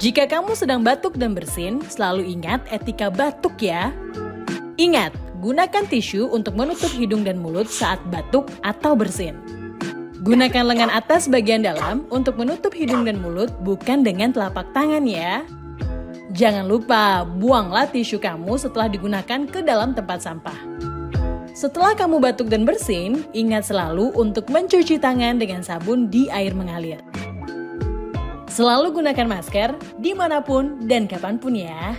Jika kamu sedang batuk dan bersin, selalu ingat etika batuk ya. Ingat, gunakan tisu untuk menutup hidung dan mulut saat batuk atau bersin. Gunakan lengan atas bagian dalam untuk menutup hidung dan mulut, bukan dengan telapak tangan ya. Jangan lupa, buanglah tisu kamu setelah digunakan ke dalam tempat sampah. Setelah kamu batuk dan bersin, ingat selalu untuk mencuci tangan dengan sabun di air mengalir. Selalu gunakan masker dimanapun dan kapanpun ya.